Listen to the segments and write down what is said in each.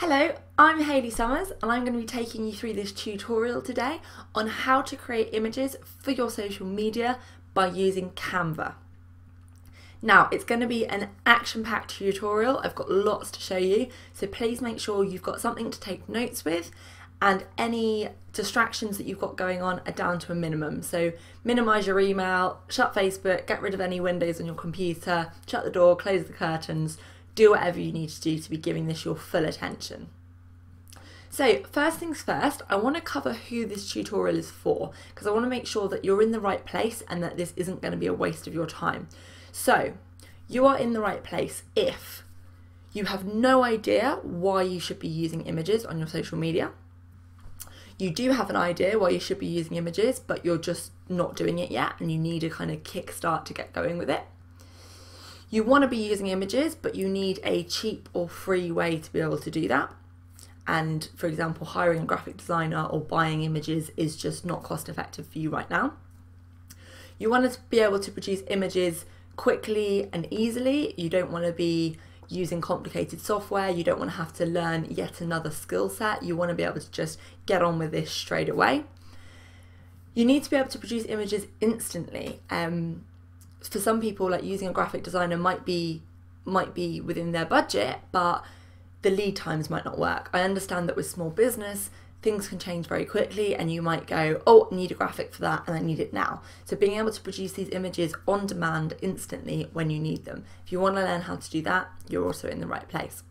Hello, I'm Hayley Summers and I'm going to be taking you through this tutorial today on how to create images for your social media by using Canva. Now, it's going to be an action-packed tutorial. I've got lots to show you, so please make sure you've got something to take notes with and any distractions that you've got going on are down to a minimum. So minimize your email, shut Facebook, get rid of any windows on your computer, shut the door, close the curtains, do whatever you need to do to be giving this your full attention. So first things first, I want to cover who this tutorial is for because I want to make sure that you're in the right place and that this isn't going to be a waste of your time. So you are in the right place if you have no idea why you should be using images on your social media. You do have an idea why you should be using images, but you're just not doing it yet and you need a kind of kickstart to get going with it. You want to be using images, but you need a cheap or free way to be able to do that. And for example, hiring a graphic designer or buying images is just not cost effective for you right now. You want to be able to produce images quickly and easily. You don't want to be using complicated software. You don't want to have to learn yet another skill set. You want to be able to just get on with this straight away. You need to be able to produce images instantly. For some people, like using a graphic designer might be within their budget, but the lead times might not work. I understand that with small business, things can change very quickly and you might go, oh, I need a graphic for that and I need it now. So being able to produce these images on demand instantly when you need them. If you want to learn how to do that, you're also in the right place.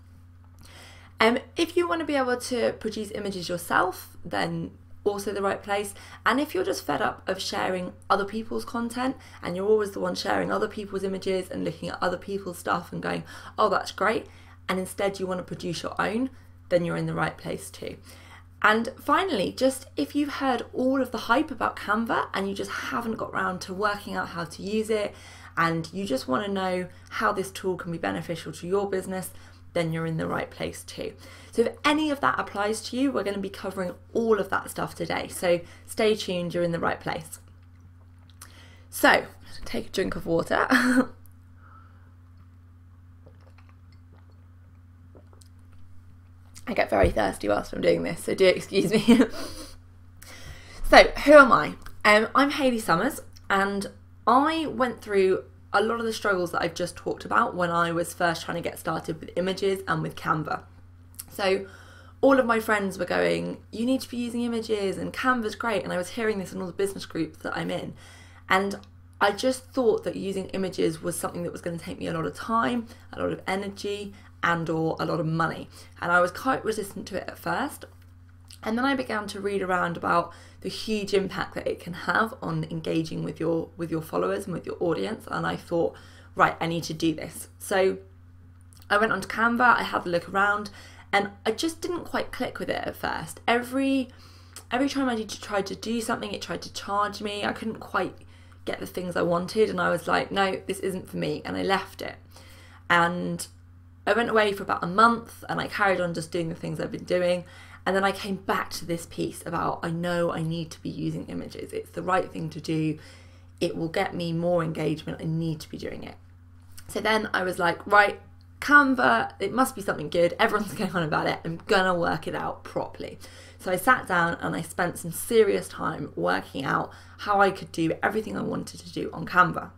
If you want to be able to produce images yourself, then also the right place. And if you're just fed up of sharing other people's content and you're always the one sharing other people's images and looking at other people's stuff and going, oh, that's great, and instead you want to produce your own, then you're in the right place too. And finally, just if you've heard all of the hype about Canva and you just haven't got around to working out how to use it and you just want to know how this tool can be beneficial to your business, then you're in the right place too. So if any of that applies to you, we're going to be covering all of that stuff today. So stay tuned, you're in the right place. So take a drink of water. I get very thirsty whilst I'm doing this, so do excuse me. So who am I? I'm Hayley Summers and I went through a lot of the struggles that I've just talked about when I was first trying to get started with images and with Canva. So all of my friends were going, you need to be using images and Canva's great, and I was hearing this in all the business groups that I'm in, and I just thought that using images was something that was going to take me a lot of time, a lot of energy and or a lot of money, and I was quite resistant to it at first. And then I began to read around about the huge impact that it can have on engaging with your followers and with your audience, and I thought, right, I need to do this. So I went onto Canva, I had a look around, and I just didn't quite click with it at first. Every time I tried to do something, it tried to charge me. I couldn't quite get the things I wanted, and I was like, no, this isn't for me, and I left it. And I went away for about a month, and I carried on just doing the things I've been doing. And then I came back to this piece about, I know I need to be using images. It's the right thing to do. It will get me more engagement. I need to be doing it. So then I was like, right, Canva, it must be something good. Everyone's going on about it. I'm gonna work it out properly. So I sat down and I spent some serious time working out how I could do everything I wanted to do on Canva.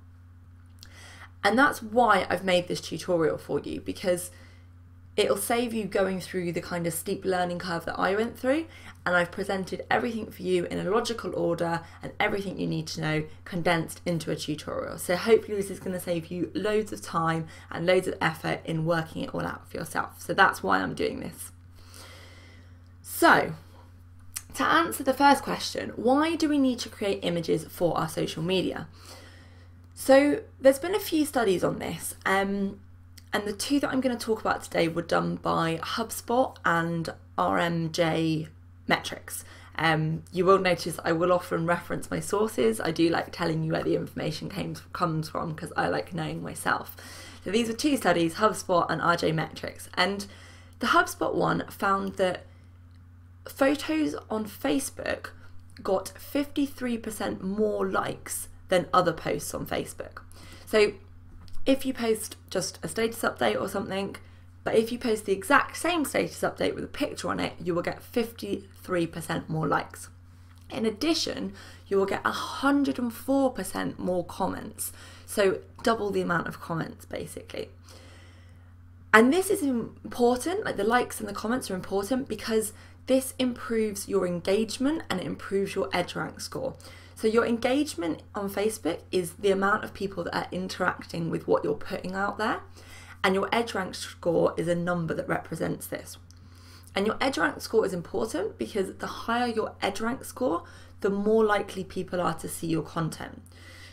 And that's why I've made this tutorial for you, because it'll save you going through the kind of steep learning curve that I went through, and I've presented everything for you in a logical order and everything you need to know condensed into a tutorial. So hopefully this is going to save you loads of time and loads of effort in working it all out for yourself. So that's why I'm doing this. So to answer the first question, why do we need to create images for our social media? So there's been a few studies on this, and the two that I'm going to talk about today were done by HubSpot and RMJ Metrics. You will notice I will often reference my sources. I do like telling you where the information comes from because I like knowing myself. So these are two studies, HubSpot and RJ Metrics. And the HubSpot one found that photos on Facebook got 53% more likes than other posts on Facebook. So if you post just a status update or something, But if you post the exact same status update with a picture on it, you will get 53% more likes. In addition, you will get 104% more comments. So double the amount of comments basically. And this is important, like the likes and the comments are important because this improves your engagement and it improves your EdgeRank score. So your engagement on Facebook is the amount of people that are interacting with what you're putting out there. And your EdgeRank score is a number that represents this. And your EdgeRank score is important because the higher your EdgeRank score, the more likely people are to see your content.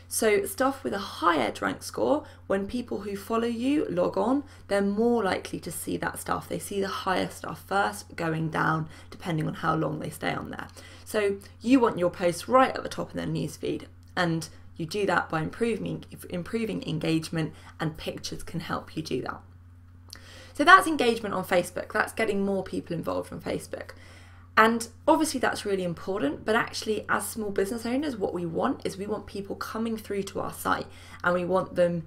So stuff with a high EdgeRank score, when people who follow you log on, they're more likely to see that stuff. They see the higher stuff first, going down, depending on how long they stay on there. So you want your posts right at the top of their newsfeed, and you do that by improving engagement, and pictures can help you do that. So that's engagement on Facebook. That's getting more people involved on Facebook. And obviously that's really important, but actually as small business owners, what we want is we want people coming through to our site, and we want them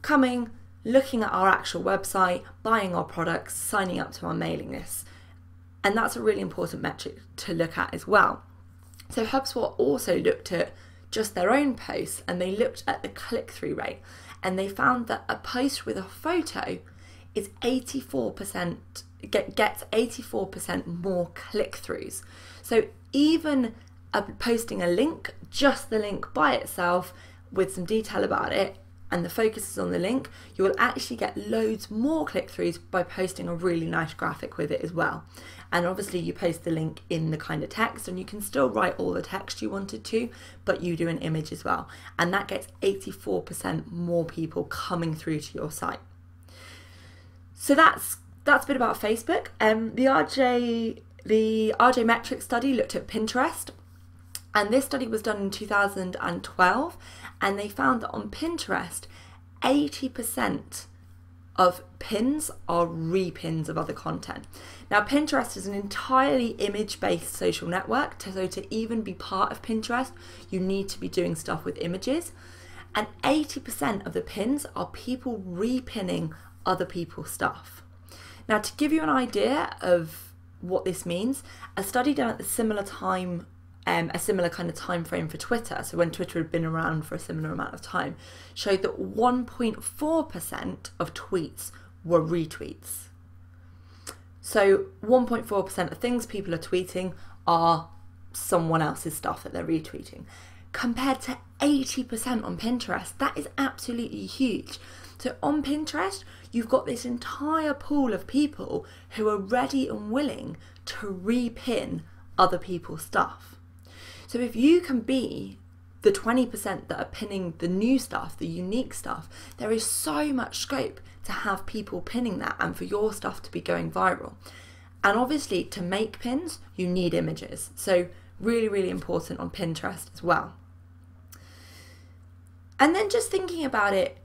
coming, looking at our actual website, buying our products, signing up to our mailing list. And that's a really important metric to look at as well. So HubSpot also looked at just their own posts, and they looked at the click-through rate, and they found that a post with a photo is 84%, gets 84% more click-throughs. So even posting a link, just the link by itself with some detail about it, and the focus is on the link, you will actually get loads more click-throughs by posting a really nice graphic with it as well. And obviously you post the link in the kind of text, and you can still write all the text you wanted to, but you do an image as well. And that gets 84% more people coming through to your site. So that's a bit about Facebook. The RJ Metrics study looked at Pinterest, and this study was done in 2012, and they found that on Pinterest, 80% of pins are repins of other content. Now, Pinterest is an entirely image-based social network, so to even be part of Pinterest, you need to be doing stuff with images, and 80% of the pins are people repinning other people's stuff. Now, to give you an idea of what this means, a study done at a similar time, a similar kind of time frame for Twitter, so when Twitter had been around for a similar amount of time, showed that 1.4% of tweets were retweets. So 1.4% of things people are tweeting are someone else's stuff that they're retweeting, compared to 80% on Pinterest. That is absolutely huge. So on Pinterest, you've got this entire pool of people who are ready and willing to repin other people's stuff. So if you can be the 20% that are pinning the new stuff, the unique stuff, there is so much scope to have people pinning that and for your stuff to be going viral. And obviously to make pins, you need images. So really, really important on Pinterest as well. And then just thinking about it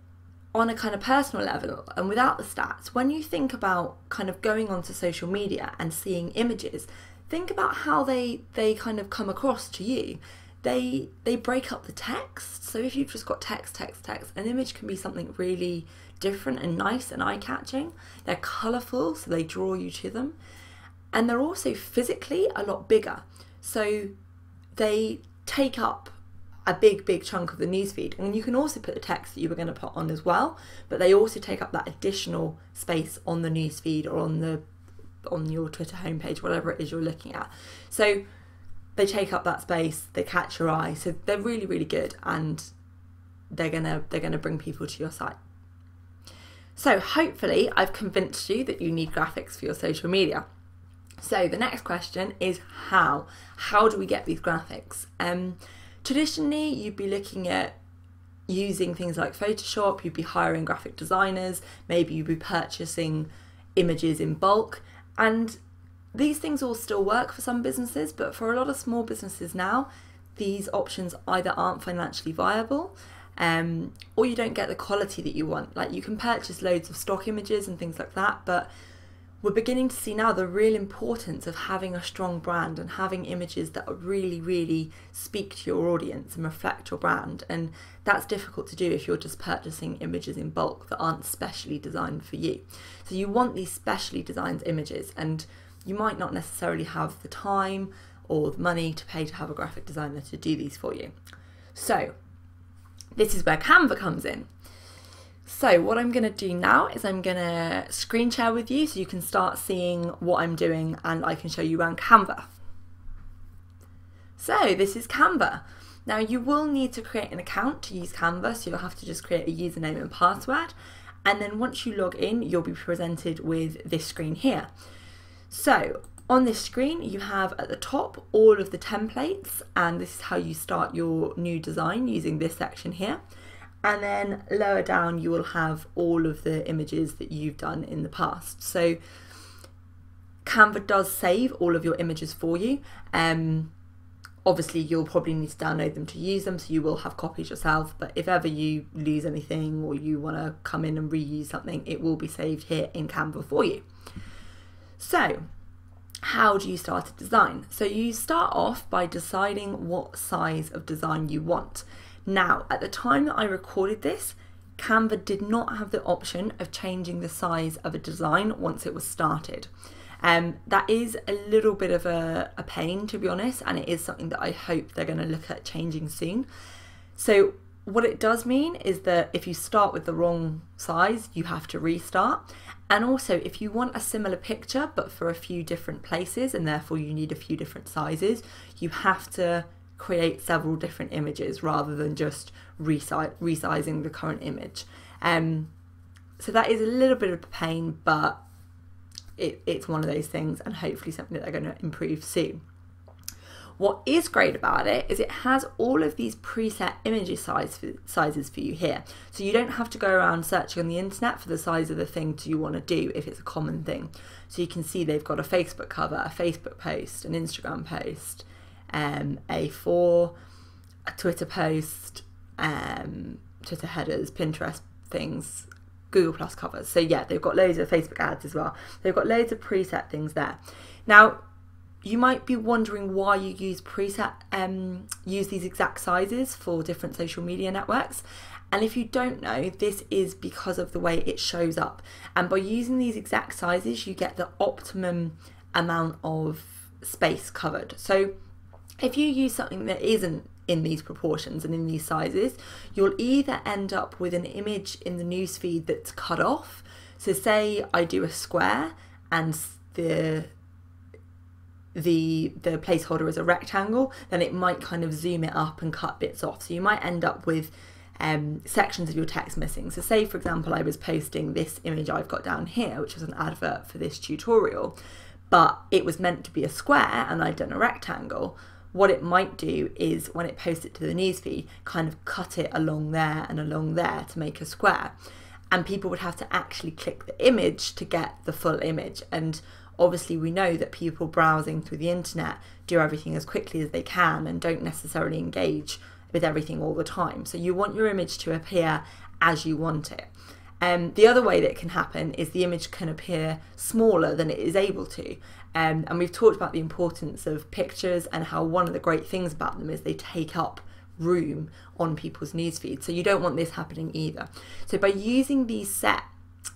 on a kind of personal level and without the stats, when you think about kind of going onto social media and seeing images, think about how they kind of come across to you. They break up the text. So if you've just got text, an image can be something really different and nice and eye-catching. They're colourful, so they draw you to them. And they're also physically a lot bigger. So they take up a big chunk of the newsfeed, and you can also put the text that you were going to put on as well, but they also take up that additional space on the newsfeed or on your Twitter homepage, whatever it is you're looking at. So they take up that space, they catch your eye, so they're really, really good, and they're gonna bring people to your site. So hopefully I've convinced you that you need graphics for your social media. So the next question is how? How do we get these graphics? Traditionally, you'd be looking at using things like Photoshop, you'd be hiring graphic designers, maybe you'd be purchasing images in bulk, and these things all still work for some businesses, but for a lot of small businesses now, these options either aren't financially viable, or you don't get the quality that you want. Like, you can purchase loads of stock images and things like that, but we're beginning to see now the real importance of having a strong brand and having images that really, really speak to your audience and reflect your brand. And that's difficult to do if you're just purchasing images in bulk that aren't specially designed for you. So you want these specially designed images, and you might not necessarily have the time or the money to pay to have a graphic designer to do these for you. So this is where Canva comes in. So what I'm going to do now is I'm going to screen share with you so you can start seeing what I'm doing, and I can show you around Canva. So this is Canva. Now you will need to create an account to use Canva, so you'll have to just create a username and password, and then once you log in you'll be presented with this screen here. So on this screen you have at the top all of the templates, and this is how you start your new design using this section here. And then lower down you will have all of the images that you've done in the past. So Canva does save all of your images for you. Obviously you'll probably need to download them to use them, so you will have copies yourself, but if ever you lose anything or you want to come in and reuse something, it will be saved here in Canva for you. So how do you start a design? So you start off by deciding what size of design you want. Now, at the time that I recorded this, Canva did not have the option of changing the size of a design once it was started. That is a little bit of a pain, to be honest, and it is something that I hope they're going to look at changing soon. So what it does mean is that if you start with the wrong size, you have to restart. And also, if you want a similar picture but for a few different places, and therefore you need a few different sizes, you have to create several different images rather than just resizing the current image. So that is a little bit of a pain, but it's one of those things, and hopefully something that they're going to improve soon. What is great about it is it has all of these preset image sizes for you here. So you don't have to go around searching on the internet for the size of the thing you want to do if it's a common thing. So you can see they've got a Facebook cover, a Facebook post, an Instagram post, A4, a Twitter post, Twitter headers, Pinterest things, Google Plus covers. So yeah, they've got loads of Facebook ads as well. They've got loads of preset things there. Now, you might be wondering why you use use these exact sizes for different social media networks. And if you don't know, this is because of the way it shows up. And by using these exact sizes, you get the optimum amount of space covered. So if you use something that isn't in these proportions and in these sizes, you'll either end up with an image in the newsfeed that's cut off. So say I do a square and the placeholder is a rectangle, then it might kind of zoom it up and cut bits off. So you might end up with sections of your text missing. So say, for example, I was posting this image I've got down here, which was an advert for this tutorial, but it was meant to be a square and I'd done a rectangle. What it might do is when it posts it to the newsfeed, kind of cut it along there and along there to make a square. And people would have to actually click the image to get the full image. And obviously we know that people browsing through the internet do everything as quickly as they can and don't necessarily engage with everything all the time. So you want your image to appear as you want it. The other way that it can happen is the image can appear smaller than it is able to. And we've talked about the importance of pictures and how one of the great things about them is they take up room on people's newsfeed. So you don't want this happening either. So by using these set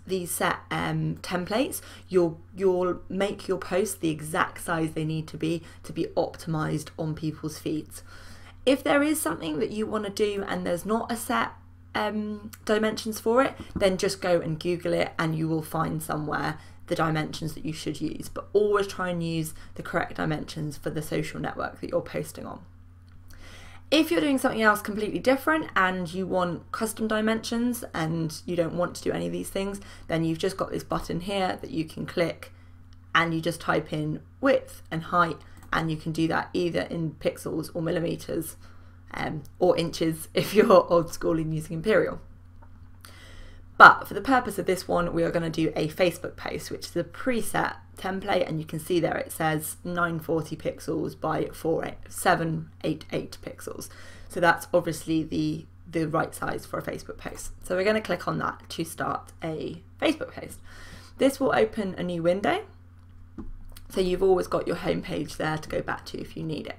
templates, you'll make your posts the exact size they need to be optimized on people's feeds. If there is something that you want to do and there's not a set dimensions for it, then just go and Google it and you will find somewhere the dimensions that you should use. But always try and use the correct dimensions for the social network that you're posting on. If you're doing something else completely different and you want custom dimensions and you don't want to do any of these things, then you've just got this button here that you can click and you just type in width and height, and you can do that either in pixels or millimeters or inches if you're old school and using imperial. But for the purpose of this one, we are going to do a Facebook post, which is a preset template, and you can see there it says 940 pixels by 788 pixels. So that's obviously the right size for a Facebook post. So we're going to click on that to start a Facebook post. This will open a new window, so you've always got your home page there to go back to if you need it.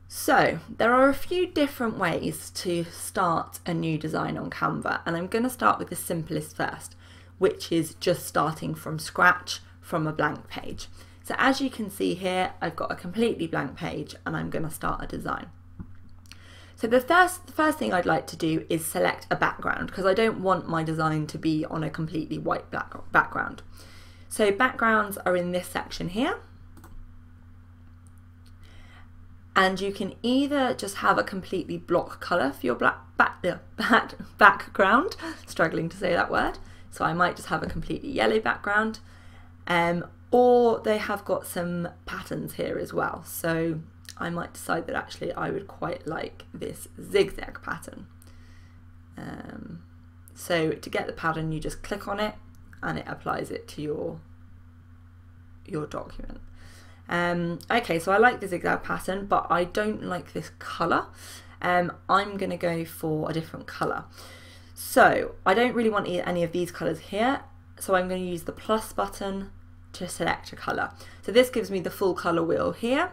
So there are a few different ways to start a new design on Canva, and I'm going to start with the simplest first, which is just starting from scratch from a blank page. So as you can see here, I've got a completely blank page and I'm going to start a design. So the first thing I'd like to do is select a background, because I don't want my design to be on a completely white background. So backgrounds are in this section here. And you can either just have a completely block colour for your background, struggling to say that word, so I might just have a completely yellow background, or they have got some patterns here as well. So I might decide that actually I would quite like this zigzag pattern. So to get the pattern, you just click on it and it applies it to your document. Okay, so I like the zigzag pattern, but I don't like this colour. I'm going to go for a different colour. So I don't really want any of these colours here, so I'm going to use the plus button to select a colour. So this gives me the full colour wheel here.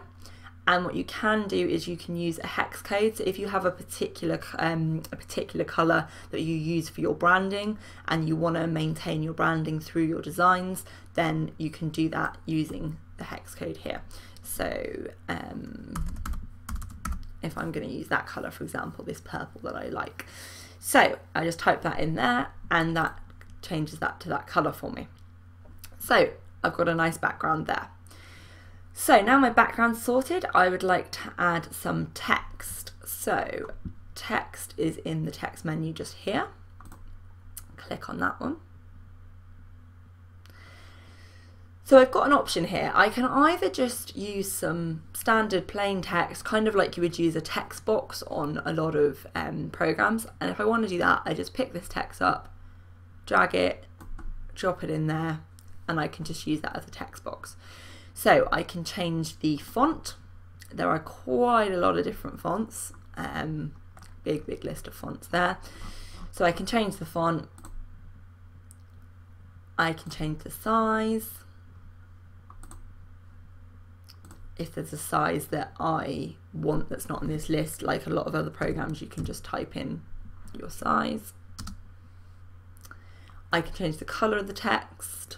And what you can do is you can use a hex code. So if you have a particular colour that you use for your branding and you want to maintain your branding through your designs, then you can do that using the hex code here. So if I'm going to use that colour, for example, this purple that I like. So I just type that in there and that changes that to that colour for me. So I've got a nice background there. So now my background's sorted, I would like to add some text. So text is in the text menu just here. Click on that one. So I've got an option here. I can either just use some standard plain text, kind of like you would use a text box on a lot of programs. And if I want to do that, I just pick this text up, drag it, drop it in there, and I can just use that as a text box. So I can change the font. There are quite a lot of different fonts, big list of fonts there. So I can change the font, I can change the size. If there's a size that I want that's not on this list, like a lot of other programs, you can just type in your size. I can change the colour of the text.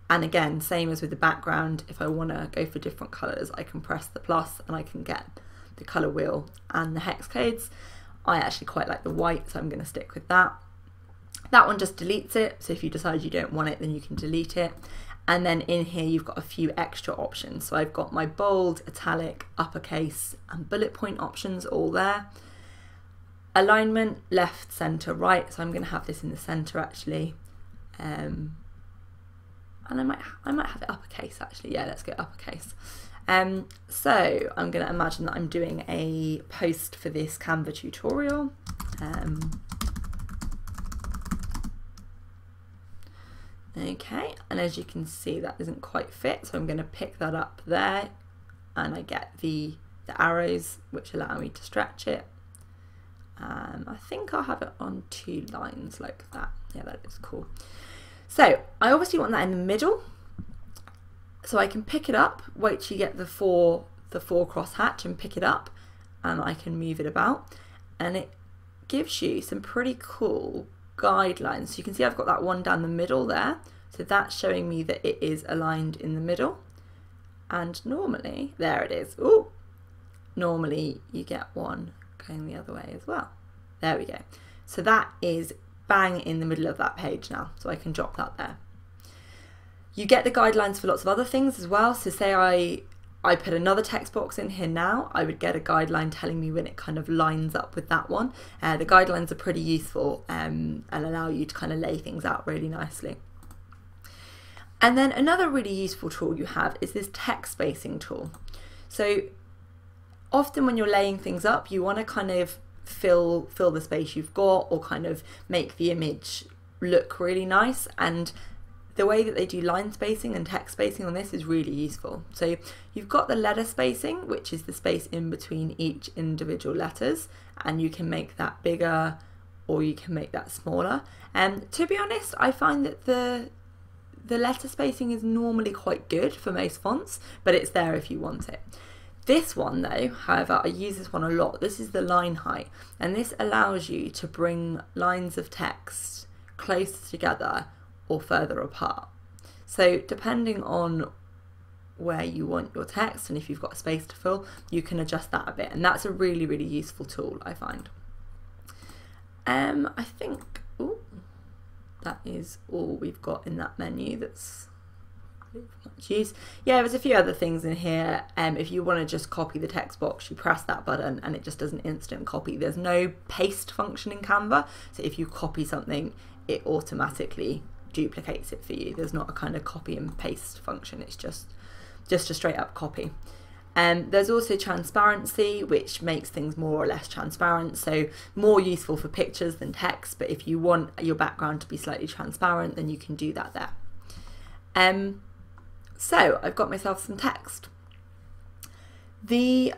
And again, same as with the background, if I want to go for different colours, I can press the plus and I can get the colour wheel and the hex codes. I actually quite like the white, so I'm going to stick with that. That one just deletes it, so if you decide you don't want it, then you can delete it. And then in here, you've got a few extra options. So I've got my bold, italic, uppercase, and bullet point options all there. Alignment, left, centre, right. So I'm going to have this in the centre actually. And I might have it uppercase actually. Yeah, let's go uppercase. So I'm going to imagine that I'm doing a post for this Canva tutorial. Okay, and as you can see, that doesn't quite fit, so I'm going to pick that up there, and I get the arrows which allow me to stretch it. I think I'll have it on 2 lines like that. Yeah, that is cool. So I obviously want that in the middle, so I can pick it up, wait till you get the four crosshatch and pick it up, and I can move it about, and it gives you some pretty cool guidelines. So you can see I've got that one down the middle there, so that's showing me that it is aligned in the middle, and normally, there it is, ooh, normally you get one going the other way as well. There we go. So that is bang in the middle of that page now, so I can drop that there. You get the guidelines for lots of other things as well, so say I put another text box in here now, I would get a guideline telling me when it kind of lines up with that one. The guidelines are pretty useful and allow you to kind of lay things out really nicely. And then another really useful tool you have is this text spacing tool. So often when you're laying things up, you want to kind of fill the space you've got, or kind of make the image look really nice, and the way that they do line spacing and text spacing on this is really useful. So you've got the letter spacing, which is the space in between each individual letters, and you can make that bigger or you can make that smaller. And to be honest, I find that the letter spacing is normally quite good for most fonts, but it's there if you want it. This one though, however, I use this one a lot. This is the line height, and this allows you to bring lines of text closer together or further apart. So depending on where you want your text and if you've got space to fill, you can adjust that a bit, and that's a really, really useful tool, I find. I think that is all we've got in that menu that's much use. Yeah, there's a few other things in here. If you want to just copy the text box, you press that button and it just does an instant copy. There's no paste function in Canva, so if you copy something, it automatically duplicates it for you. There's not a kind of copy and paste function, it's just a straight up copy. There's also transparency, which makes things more or less transparent, so more useful for pictures than text, but if you want your background to be slightly transparent, then you can do that there. So I've got myself some text. The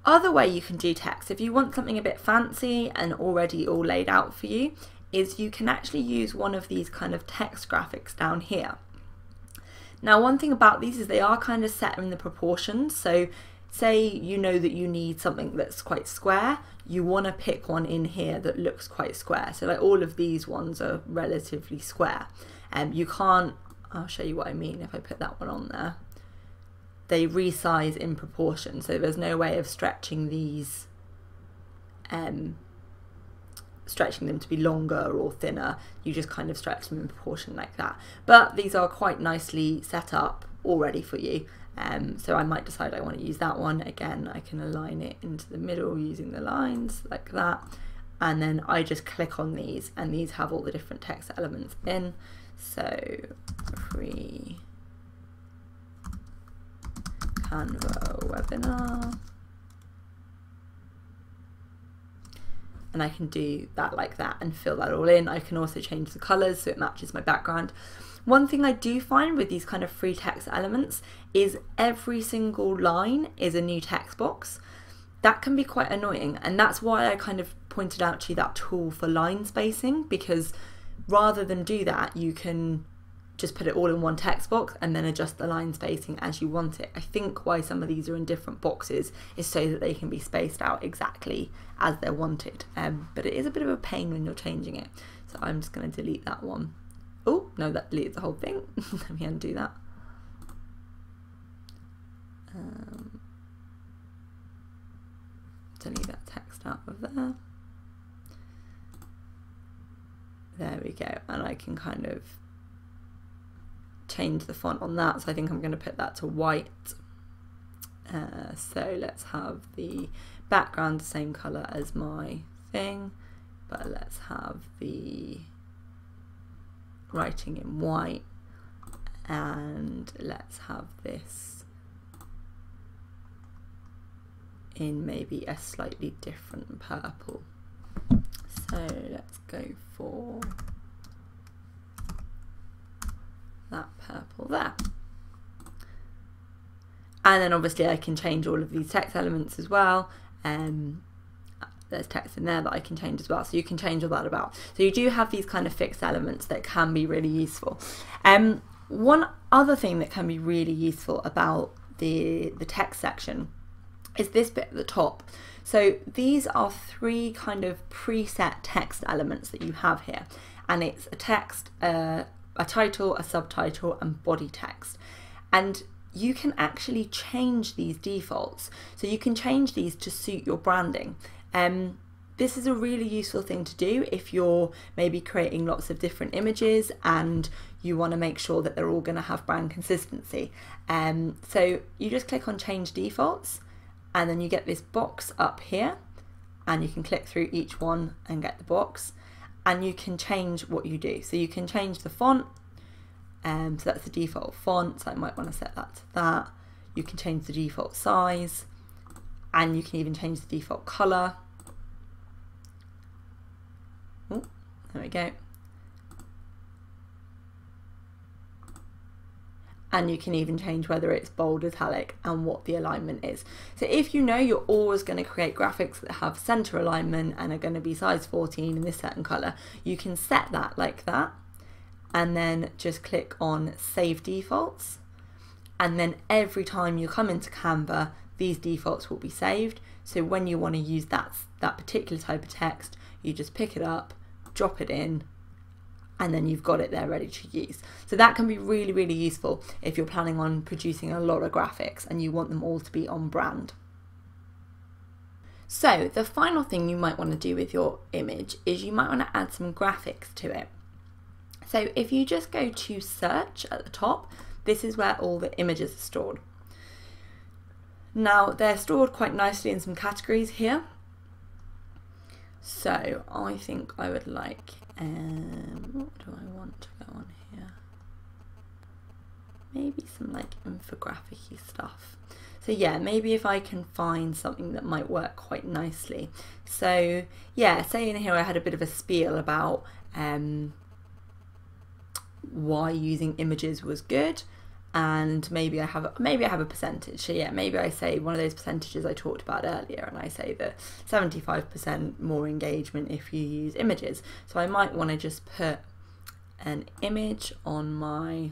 other way you can do text, if you want something a bit fancy and already all laid out for you, is you can actually use one of these kind of text graphics down here. Now, one thing about these is they are kind of set in the proportions. So say you know that you need something that's quite square, you want to pick one in here that looks quite square. So like all of these ones are relatively square. You can't, I'll show you what I mean if I put that one on there. They resize in proportion, so there's no way of stretching these, stretching them to be longer or thinner. You just kind of stretch them in proportion like that. But these are quite nicely set up already for you. So I might decide I want to use that one. Again, I can align it into the middle using the lines like that. And then I just click on these, and these have all the different text elements in. So free Canva webinar. And I can do that like that and fill that all in. I can also change the colours so it matches my background. One thing I do find with these kind of free text elements is every single line is a new text box. That can be quite annoying, and that's why I kind of pointed out to you that tool for line spacing, because rather than do that, you can just put it all in one text box and then adjust the line spacing as you want it. I think why some of these are in different boxes is so that they can be spaced out exactly as they're wanted. But it is a bit of a pain when you're changing it. So I'm just going to delete that one. Oh, no, that deleted the whole thing. Let me undo that. Delete that text out of there. There we go. And I can kind of change the font on that, so I think I'm going to put that to white. So let's have the background the same colour as my thing, but let's have the writing in white, and let's have this in maybe a slightly different purple. So let's go for that purple there. And then obviously I can change all of these text elements as well. There's text in there that I can change as well, so you can change all that about. So you do have these kind of fixed elements that can be really useful. One other thing that can be really useful about the text section is this bit at the top. So these are three kind of preset text elements that you have here, and it's a text, a title, a subtitle, and body text. And you can actually change these defaults. So you can change these to suit your branding. This is a really useful thing to do if you're maybe creating lots of different images and you want to make sure that they're all going to have brand consistency. So you just click on change defaults, and then you get this box up here, and you can click through each one and get the box, and you can change what you do. So you can change the font, so that's the default font, so I might want to set that to that. You can change the default size, and you can even change the default colour. Oh, there we go. and you can even change whether it's bold, italic, and what the alignment is. So if you know you're always going to create graphics that have center alignment and are going to be size 14 in this certain color, you can set that like that, and then just click on Save Defaults. And then every time you come into Canva, these defaults will be saved. So when you want to use that particular type of text, you just pick it up, drop it in, and then you've got it there ready to use. So that can be really, really useful if you're planning on producing a lot of graphics and you want them all to be on brand. So the final thing you might want to do with your image is you might want to add some graphics to it. So if you just go to search at the top, this is where all the images are stored. Now they're stored quite nicely in some categories here. So I think I would like, what do I want to go on here? Maybe some like infographic-y stuff. So yeah, maybe if I can find something that might work quite nicely. So yeah, say in here I had a bit of a spiel about why using images was good, and maybe I have a percentage. So yeah, maybe I say one of those percentages I talked about earlier, and I say that 75% more engagement if you use images. So I might want to just put an image on my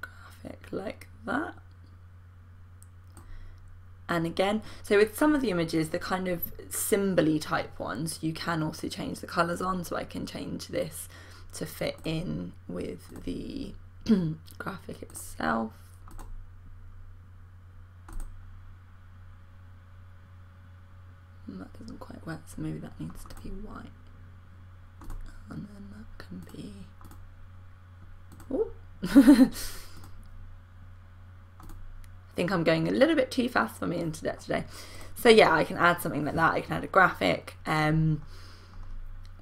graphic like that. And again, so with some of the images, the kind of symbol-y type ones, you can also change the colours on. So I can change this to fit in with the graphic itself. And that doesn't quite work, so maybe that needs to be white. And then that can be... Oh. I think I'm going a little bit too fast for my internet today. So yeah, I can add something like that. I can add a graphic. When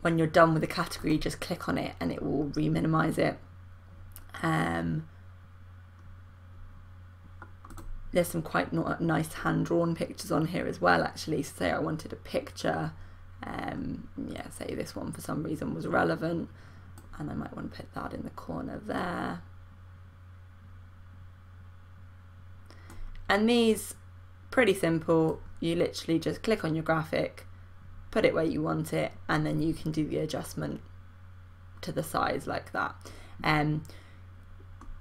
you're done with the category, just click on it and it will re-minimize it. There's some quite nice hand-drawn pictures on here as well, actually. So say I wanted a picture, yeah, say this one for some reason was relevant, and I might want to put that in the corner there. And these, pretty simple, you literally just click on your graphic, put it where you want it, and then you can do the adjustment to the size like that.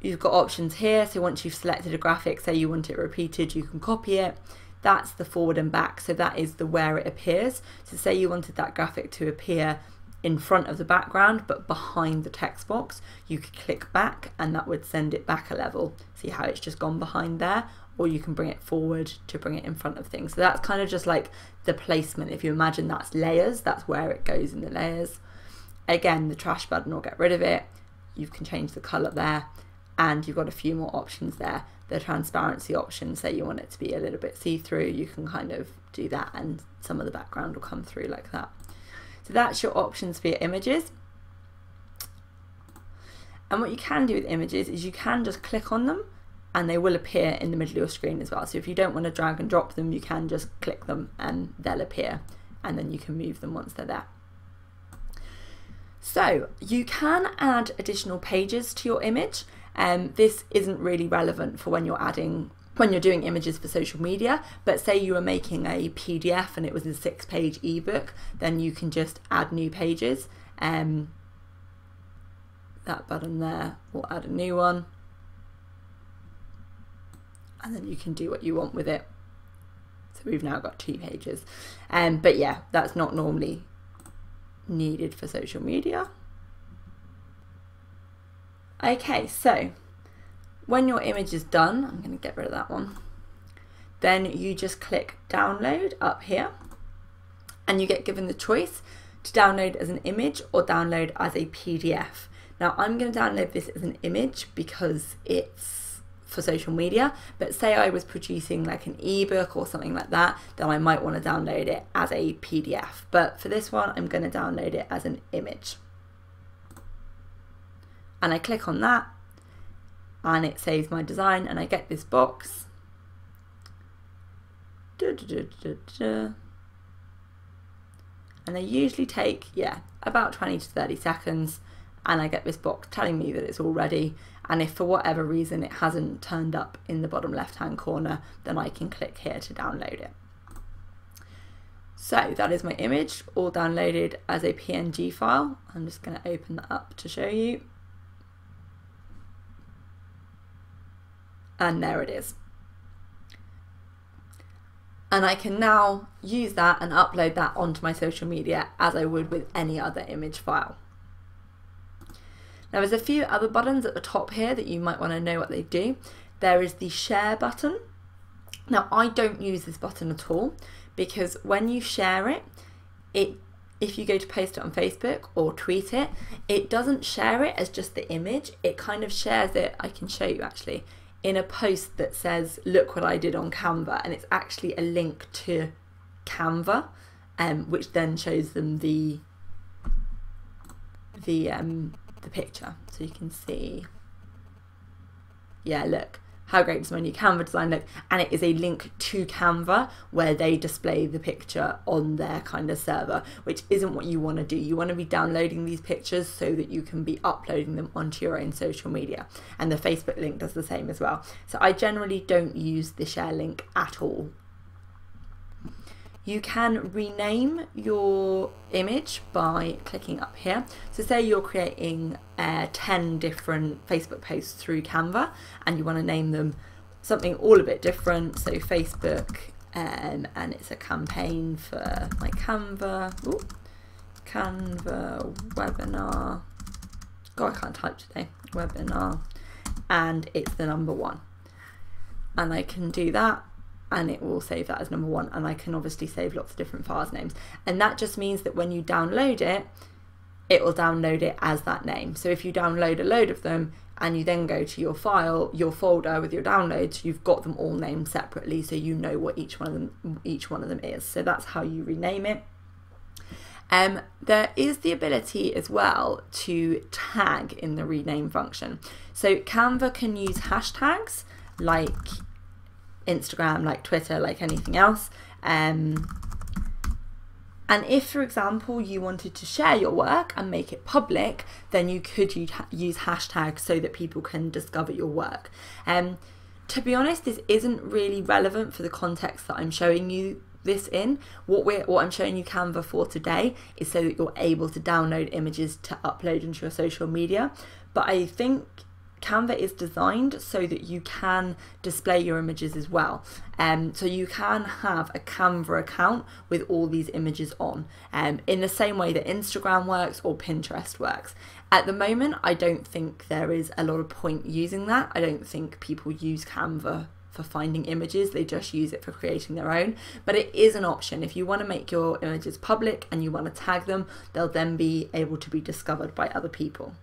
You've got options here, so once you've selected a graphic, say you want it repeated, you can copy it. That's the forward and back, so that is the where it appears. So say you wanted that graphic to appear in front of the background but behind the text box, you could click back and that would send it back a level. See how it's just gone behind there? Or you can bring it forward to bring it in front of things. So that's kind of just like the placement. If you imagine that's layers, that's where it goes in the layers. Again, the trash button will get rid of it. You can change the color there, and you've got a few more options there. The transparency option, say you want it to be a little bit see-through, you can kind of do that and some of the background will come through like that. So that's your options for your images. And what you can do with images is you can just click on them and they will appear in the middle of your screen as well. So if you don't want to drag and drop them, you can just click them and they'll appear, and then you can move them once they're there. So you can add additional pages to your image. This isn't really relevant for when you're doing images for social media, but say you were making a PDF and it was a 6-page ebook, then you can just add new pages. That button there will add a new one, and then you can do what you want with it. So we've now got 2 pages. But yeah, that's not normally needed for social media. Okay, so when your image is done, I'm going to get rid of that one, then you just click download up here, and you get given the choice to download as an image or download as a PDF. Now I'm going to download this as an image because it's for social media, but say I was producing like an ebook or something like that, then I might want to download it as a PDF. But for this one, I'm going to download it as an image. And I click on that and it saves my design, and I get this box. And and they usually take, yeah, about 20 to 30 seconds, and I get this box telling me that it's all ready. And if for whatever reason it hasn't turned up in the bottom left hand corner, then I can click here to download it. So that is my image all downloaded as a PNG file. I'm just going to open that up to show you. And there it is. And I can now use that and upload that onto my social media as I would with any other image file. Now there's a few other buttons at the top here that you might want to know what they do. There is the share button. Now I don't use this button at all, because when you share it, if you go to post it on Facebook or tweet it, it doesn't share it as just the image. It kind of shares it, I can show you actually, in a post that says, look what I did on Canva, and it's actually a link to Canva, which then shows them the picture. So you can see, yeah, look, how great does my new Canva design look? And it is a link to Canva where they display the picture on their kind of server, which isn't what you want to do. You want to be downloading these pictures so that you can be uploading them onto your own social media. And the Facebook link does the same as well. So I generally don't use the share link at all. You can rename your image by clicking up here. So say you're creating 10 different Facebook posts through Canva and you want to name them something all a bit different. So Facebook, and it's a campaign for my Canva webinar. God, I can't type today. Webinar, and it's the number 1. And I can do that, and it will save that as number 1, and I can obviously save lots of different files names, and that just means that when you download it, it will download it as that name. So if you download a load of them and you then go to your file, your folder with your downloads, you've got them all named separately, so you know what each one of them is. So that's how you rename it. There is the ability as well to tag in the rename function. So Canva can use hashtags like Instagram, like Twitter, like anything else. And if, for example, you wanted to share your work and make it public, then you could use hashtags so that people can discover your work. To be honest, this isn't really relevant for the context that I'm showing you this in. What I'm showing you Canva for today is so that you're able to download images to upload into your social media. But I think Canva is designed so that you can display your images as well. So you can have a Canva account with all these images on, in the same way that Instagram works or Pinterest works. At the moment, I don't think there is a lot of point using that. I don't think people use Canva for finding images, they just use it for creating their own. But it is an option. If you want to make your images public and you want to tag them, they'll then be able to be discovered by other people.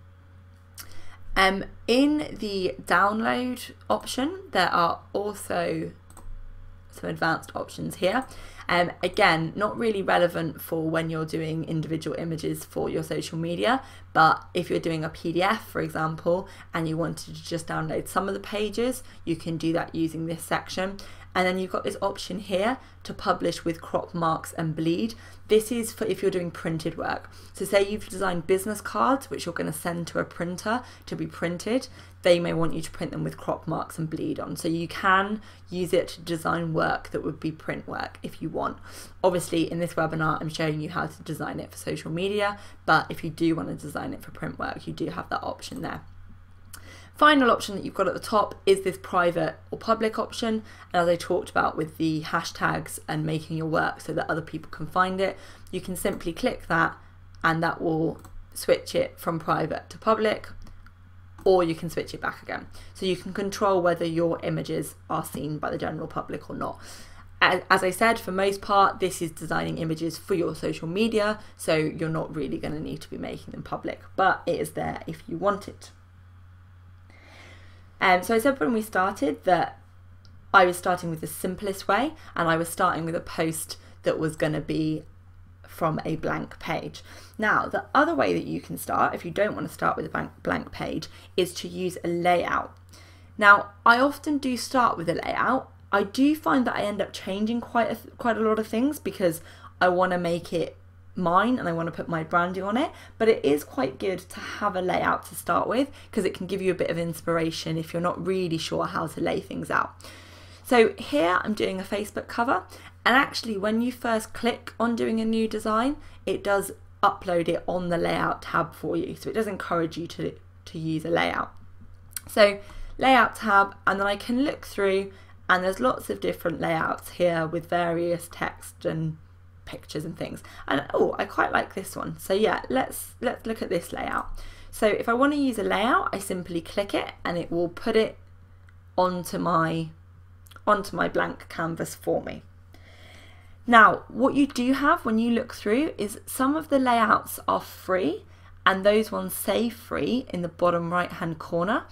In the download option, there are also some advanced options here. Again, not really relevant for when you're doing individual images for your social media, but if you're doing a PDF, for example, and you wanted to just download some of the pages, you can do that using this section. And then you've got this option here to publish with crop marks and bleed. This is for if you're doing printed work. So say you've designed business cards, which you're going to send to a printer to be printed. They may want you to print them with crop marks and bleed on. So you can use it to design work that would be print work if you want. Obviously, in this webinar, I'm showing you how to design it for social media, but if you do want to design it for print work, you do have that option there. Final option that you've got at the top is this private or public option. And as I talked about with the hashtags and making your work so that other people can find it, you can simply click that and that will switch it from private to public, or you can switch it back again. So you can control whether your images are seen by the general public or not. As I said, for most part, this is designing images for your social media, so you're not really going to need to be making them public, but it is there if you want it. So I said when we started that I was starting with the simplest way, and I was starting with a post that was going to be from a blank page. Now, the other way that you can start, if you don't want to start with a blank page, is to use a layout. Now, I often do start with a layout. I do find that I end up changing quite a lot of things because I want to make it mine and I want to put my branding on it, but it is quite good to have a layout to start with because it can give you a bit of inspiration if you're not really sure how to lay things out. So here I'm doing a Facebook cover, and actually when you first click on doing a new design, it does upload it on the layout tab for you, so it does encourage you to use a layout. So layout tab, and then I can look through, and there's lots of different layouts here with various text and pictures and things. And oh, I quite like this one. So yeah, let's look at this layout. So if I want to use a layout, I simply click it and it will put it onto my blank canvas for me. Now, what you do have when you look through is some of the layouts are free, and those ones say free in the bottom right hand corner.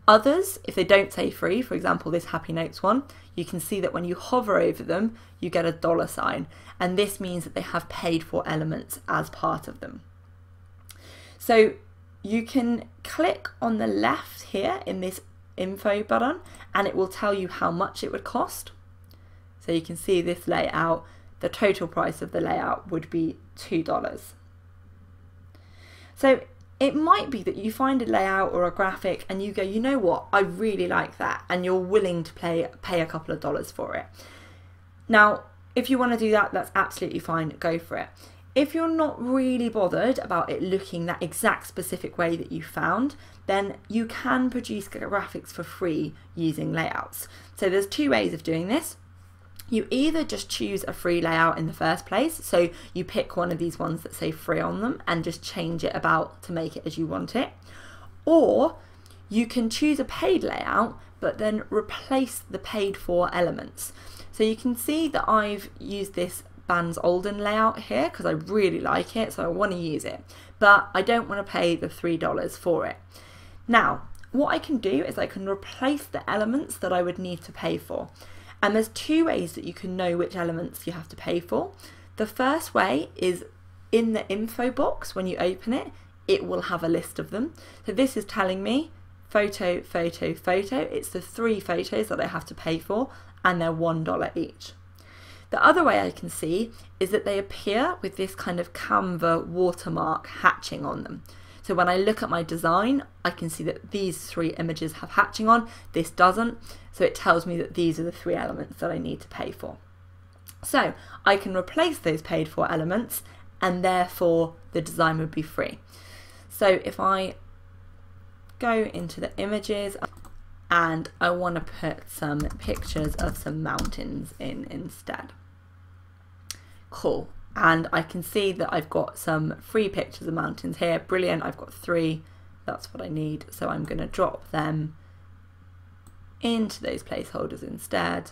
Others, if they don't say free, for example this Happy Notes one, you can see that when you hover over them you get a $sign, and this means that they have paid for elements as part of them. So you can click on the left here in this info button and it will tell you how much it would cost. So you can see this layout, the total price of the layout would be $2. So it might be that you find a layout or a graphic and you go, you know what, I really like that, and you're willing to pay a couple of dollars for it. Now, if you want to do that, that's absolutely fine, go for it. If you're not really bothered about it looking that exact specific way that you found, then you can produce graphics for free using layouts. So there's two ways of doing this. You either just choose a free layout in the first place, so you pick one of these ones that say free on them and just change it about to make it as you want it, or you can choose a paid layout but then replace the paid for elements. So you can see that I've used this Bands Olden layout here because I really like it, so I want to use it, but I don't want to pay the $3 for it. Now what I can do is I can replace the elements that I would need to pay for. And there's two ways that you can know which elements you have to pay for. The first way is in the info box. When you open it, it will have a list of them. So this is telling me photo, photo, photo. It's the 3 photos that I have to pay for, and they're $1 each. The other way I can see is that they appear with this kind of Canva watermark hatching on them. So when I look at my design, I can see that these 3 images have hatching on, this doesn't. So it tells me that these are the 3 elements that I need to pay for. So I can replace those paid for elements, and therefore the design would be free. So if I go into the images and I want to put some pictures of some mountains in instead. Cool. And I can see that I've got some free pictures of mountains here. Brilliant, I've got 3, that's what I need. So I'm going to drop them into those placeholders instead.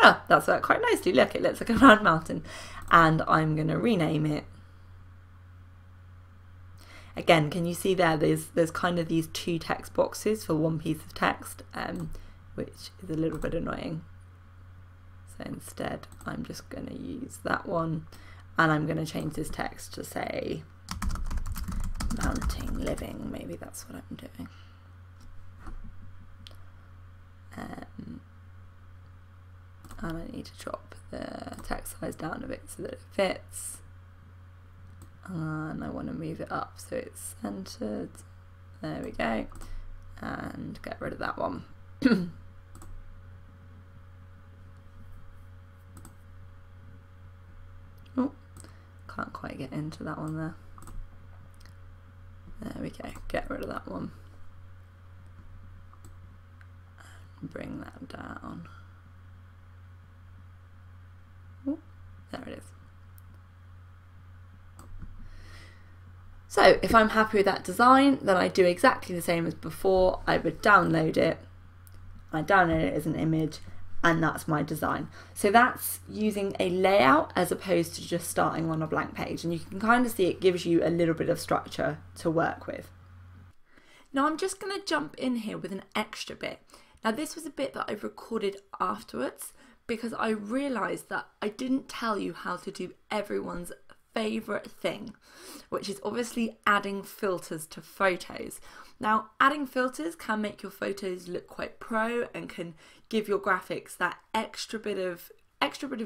Oh, that's worked quite nicely. Look, it looks like a round mountain. And I'm going to rename it. Again, can you see there, there's kind of these 2 text boxes for one piece of text, which is a little bit annoying. So instead, I'm just going to use that one, and I'm going to change this text to say mountain living. Maybe that's what I'm doing. And I need to drop the text size down a bit so that it fits. And I want to move it up so it's centered. There we go. And get rid of that one. Oh, can't quite get into that one there. There we go. Get rid of that one. And bring that down. Oh, there it is. So if I'm happy with that design, then I do exactly the same as before. I would download it. I download it as an image, and that's my design. So that's using a layout as opposed to just starting on a blank page. And you can kind of see it gives you a little bit of structure to work with. Now I'm just going to jump in here with an extra bit. Now this was a bit that I recorded afterwards because I realised that I didn't tell you how to do everyone's favourite thing, which is obviously adding filters to photos. Now, adding filters can make your photos look quite pro and can give your graphics that extra bit of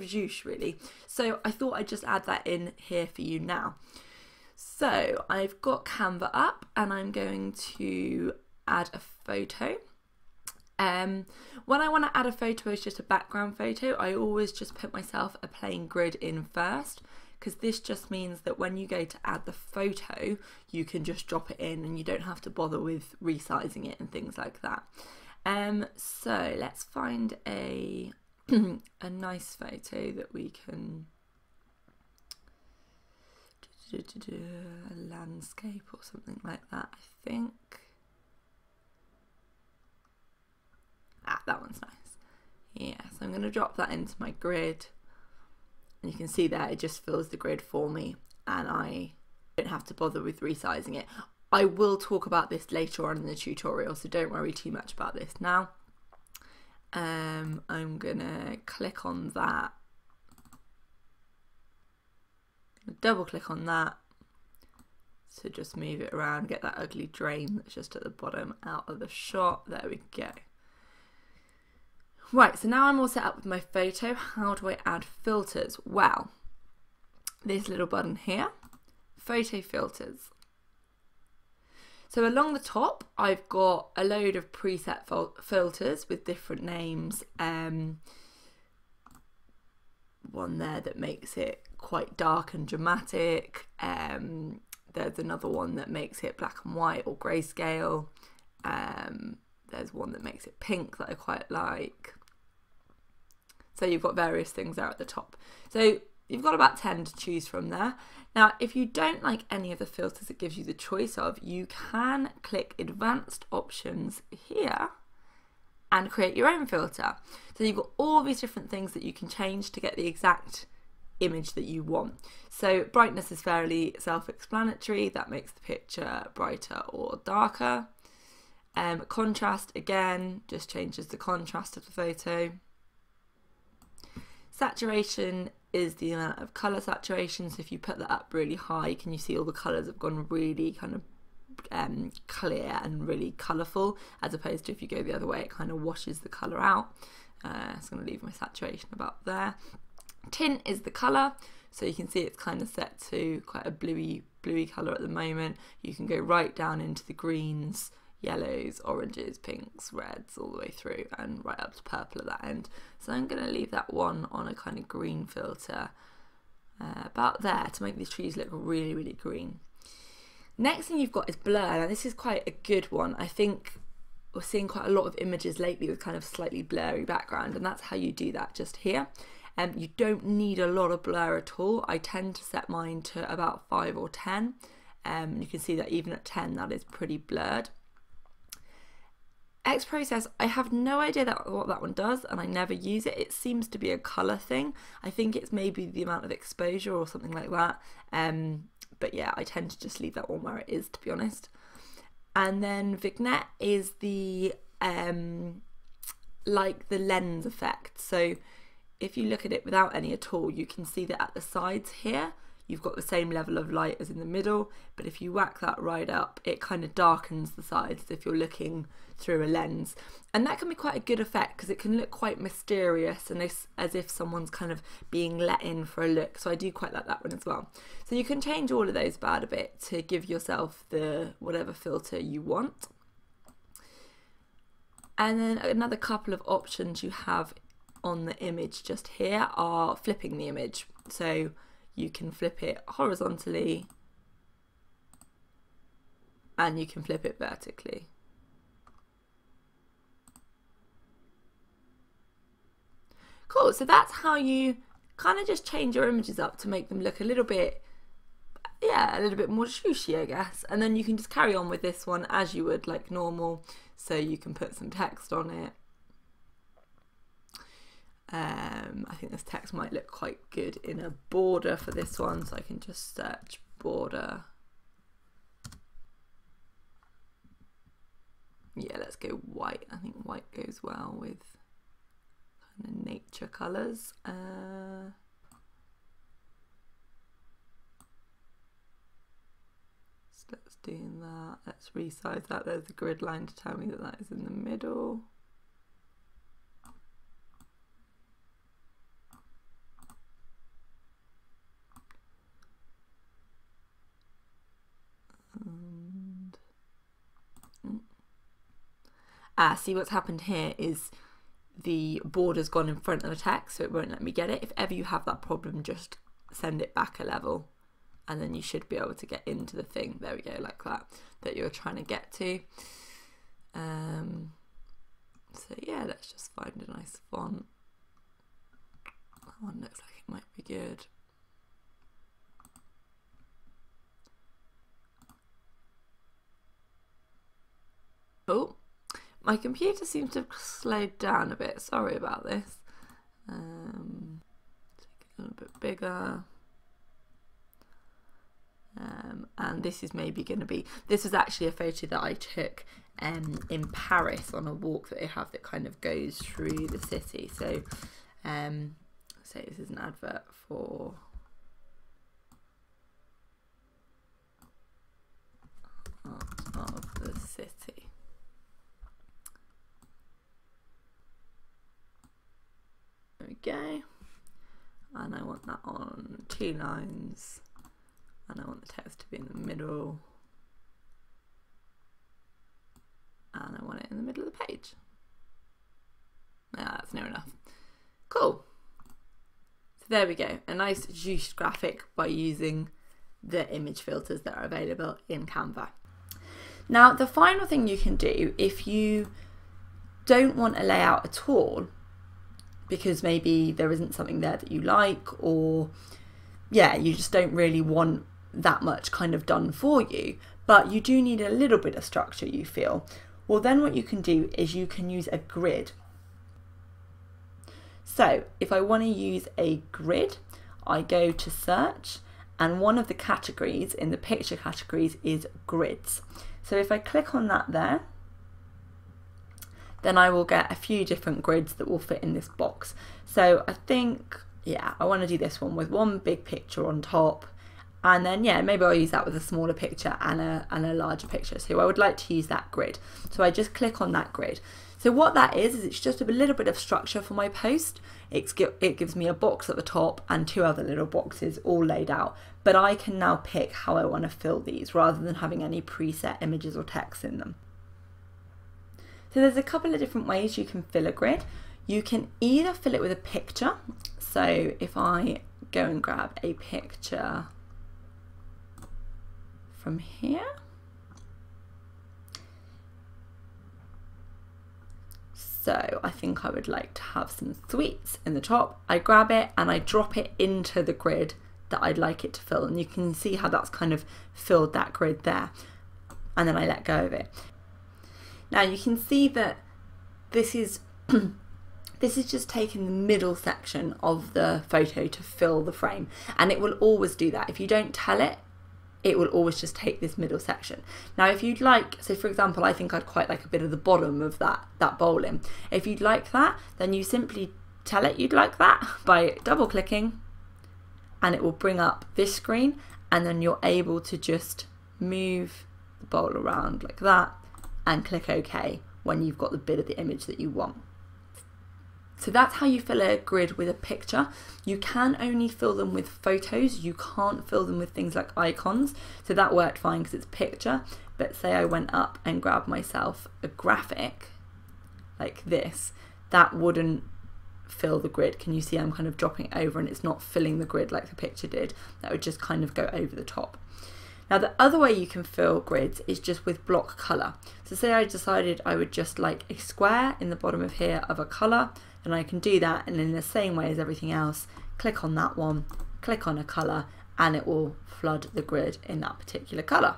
juice, really. So I thought I'd just add that in here for you now. So I've got Canva up and I'm going to add a photo. When I want to add a photo as just a background photo, I always just put myself a plain grid in first, because this just means that when you go to add the photo, you can just drop it in and you don't have to bother with resizing it and things like that. So let's find a nice photo that we can a landscape or something like that, I think. That one's nice. Yeah, so I'm going to drop that into my grid. And you can see there, it just fills the grid for me and I don't have to bother with resizing it. I will talk about this later on in the tutorial, so don't worry too much about this now. I'm going to click on that. Double click on that. So just move it around, get that ugly drain that's just at the bottom out of the shot. There we go. Right, so now I'm all set up with my photo. How do I add filters? Well, this little button here, photo filters. So along the top, I've got a load of preset filters with different names. One there that makes it quite dark and dramatic. There's another one that makes it black and white or grayscale. There's one that makes it pink that I quite like. So you've got various things there at the top. So you've got about 10 to choose from there. Now, if you don't like any of the filters it gives you the choice of, you can click advanced options here and create your own filter. So you've got all these different things that you can change to get the exact image that you want. So brightness is fairly self-explanatory. That makes the picture brighter or darker. Contrast, again, just changes the contrast of the photo. Saturation is the amount of colour saturation, so if you put that up really high, can you see all the colours have gone really kind of clear and really colourful, as opposed to if you go the other way it kind of washes the colour out. So I'm going to leave my saturation about there. Tint is the colour, so you can see it's kind of set to quite a bluey colour at the moment. You can go right down into the greens, yellows, oranges, pinks, reds, all the way through and right up to purple at that end. So I'm going to leave that one on a kind of green filter about there to make these trees look really, really green. Next thing you've got is blur. Now this is quite a good one. I think we're seeing quite a lot of images lately with kind of slightly blurry background, and that's how you do that just here. You don't need a lot of blur at all. I tend to set mine to about 5 or 10. You can see that even at 10 that is pretty blurred. X process, I have no idea what that one does, and I never use it. It seems to be a colour thing. I think it's maybe the amount of exposure or something like that. But yeah, I tend to just leave that one where it is, to be honest. And then vignette is the like the lens effect. So if you look at it without any at all, you can see that at the sides here you've got the same level of light as in the middle, but if you whack that right up, it kind of darkens the sides if you're looking through a lens. And that can be quite a good effect because it can look quite mysterious and as if someone's kind of being let in for a look. So I do quite like that one as well. So you can change all of those about a bit to give yourself the whatever filter you want. And then another couple of options you have on the image just here are flipping the image. So you can flip it horizontally and you can flip it vertically. Cool, so that's how you kind of just change your images up to make them look a little bit, yeah, a little bit more juicy, I guess. And then you can just carry on with this one as you would like normal. So you can put some text on it. I think this text might look quite good in a border for this one, so I can just search border. Yeah, let's go white. I think white goes well with kind of nature colours. doing that. Let's resize that. There's the grid line to tell me that that is in the middle. See what's happened here is the border's gone in front of the text, so it won't let me get it. If ever you have that problem, just send it back a level and then you should be able to get into the thing. There we go, like that you're trying to get to. So yeah, let's just find a nice font. That one looks like it might be good. Oh, my computer seems to have slowed down a bit. Sorry about this. Take it a little bit bigger. And this is maybe going to be, this is actually a photo that I took in Paris on a walk that they have that kind of goes through the city. So, so this is an advert for Art of the City. There we go. And I want that on 2 lines. And I want the text to be in the middle. And I want it in the middle of the page. That's near enough. Cool. So there we go. A nice juiced graphic by using the image filters that are available in Canva. Now, the final thing you can do if you don't want a layout at all, because maybe there isn't something there that you like, or yeah, you just don't really want that much kind of done for you, but you do need a little bit of structure, you feel, well, then what you can do is you can use a grid. So if I want to use a grid, I go to search, and one of the categories in the picture categories is grids. So if I click on that there, then I will get a few different grids that will fit in this box. So I think, yeah, I want to do this one with one big picture on top, and then yeah, maybe I'll use that with a smaller picture and a larger picture. So I would like to use that grid. So I just click on that grid. So what that is it's just a little bit of structure for my post. It gives me a box at the top and 2 other little boxes all laid out, but I can now pick how I want to fill these rather than having any preset images or text in them. So there's a couple of different ways you can fill a grid. You can either fill it with a picture. So if I go and grab a picture from here, so I think I would like to have some sweets in the top. I grab it and I drop it into the grid that I'd like it to fill, and you can see how that's kind of filled that grid there, and then I let go of it. Now you can see that this is this is just taking the middle section of the photo to fill the frame, and it will always do that. If you don't tell it, it will always just take this middle section. Now if you'd like, so for example, I think I'd quite like a bit of the bottom of that bowling. If you'd like that, then you simply tell it you'd like that by double clicking, and it will bring up this screen, and then you're able to just move the bowl around like that and click OK when you've got the bit of the image that you want. So that's how you fill a grid with a picture. You can only fill them with photos. You can't fill them with things like icons. So that worked fine because it's picture. But say I went up and grabbed myself a graphic like this, that wouldn't fill the grid. Can you see I'm kind of dropping it over and it's not filling the grid like the picture did? That would just kind of go over the top. Now the other way you can fill grids is just with block colour. So say I decided I would just like a square in the bottom of here of a colour, then I can do that, and in the same way as everything else, click on that one, click on a colour, and it will flood the grid in that particular colour.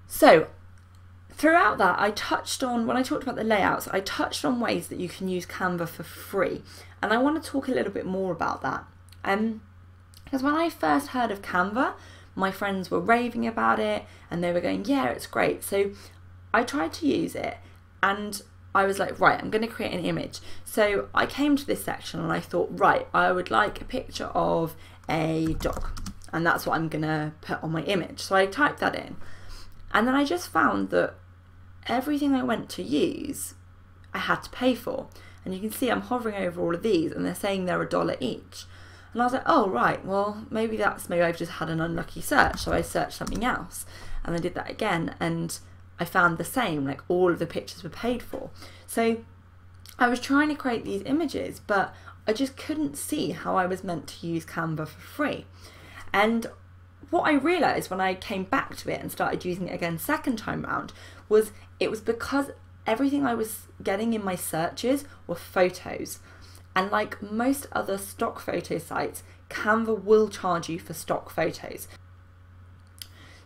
So throughout that, I touched on, when I talked about the layouts, I touched on ways that you can use Canva for free, and I want to talk a little bit more about that. Because when I first heard of Canva, my friends were raving about it and they were going, yeah, it's great. So I tried to use it and I was like, right, I'm going to create an image. So I came to this section and I thought, right, I would like a picture of a dog. and that's what I'm gonna put on my image. So I typed that in, and then I just found that everything I went to use, I had to pay for. And you can see I'm hovering over all of these and they're saying they're $1 each. And I was like, oh right, well maybe I've just had an unlucky search, so I searched something else. And I did that again and I found the same, like all of the pictures were paid for. So I was trying to create these images, but I just couldn't see how I was meant to use Canva for free. And what I realised when I came back to it and started using it again second time round was it was because everything I was getting in my searches were photos. And like most other stock photo sites, Canva will charge you for stock photos.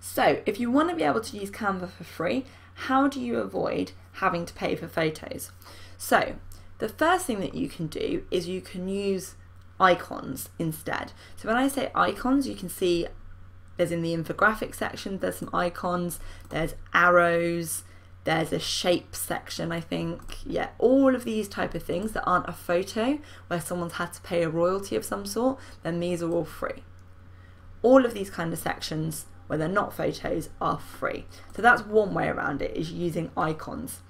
So if you want to be able to use Canva for free, how do you avoid having to pay for photos? So the first thing that you can do is you can use icons instead. So when I say icons, you can see there's in the infographic section, there's some icons, there's arrows, there's a shape section, I think. Yeah, all of these type of things that aren't a photo where someone's had to pay a royalty of some sort, then these are all free. All of these kind of sections where they're not photos are free. So that's one way around it, is using icons.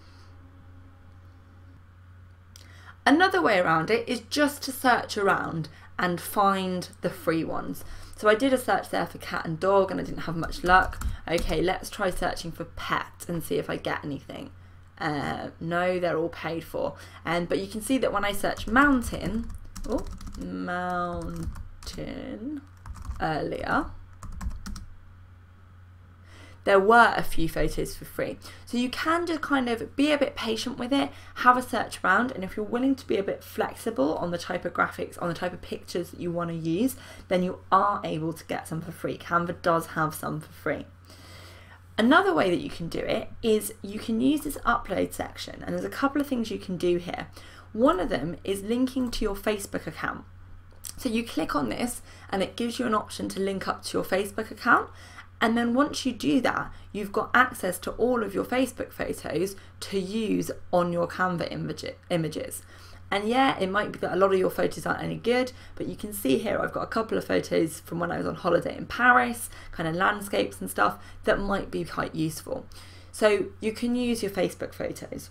Another way around it is just to search around and find the free ones. So I did a search there for cat and dog and I didn't have much luck. Okay, let's try searching for pet and see if I get anything. No, they're all paid for. But you can see that when I search mountain earlier, there were a few photos for free. So you can just kind of be a bit patient with it, have a search around, and if you're willing to be a bit flexible on the type of graphics, on the type of pictures that you want to use, then you are able to get some for free. Canva does have some for free. Another way that you can do it is you can use this upload section, and there's a couple of things you can do here. One of them is linking to your Facebook account. So you click on this and it gives you an option to link up to your Facebook account. And then once you do that, you've got access to all of your Facebook photos to use on your Canva images. And yeah, it might be that a lot of your photos aren't any good, but you can see here I've got a couple of photos from when I was on holiday in Paris, kind of landscapes and stuff that might be quite useful. So you can use your Facebook photos.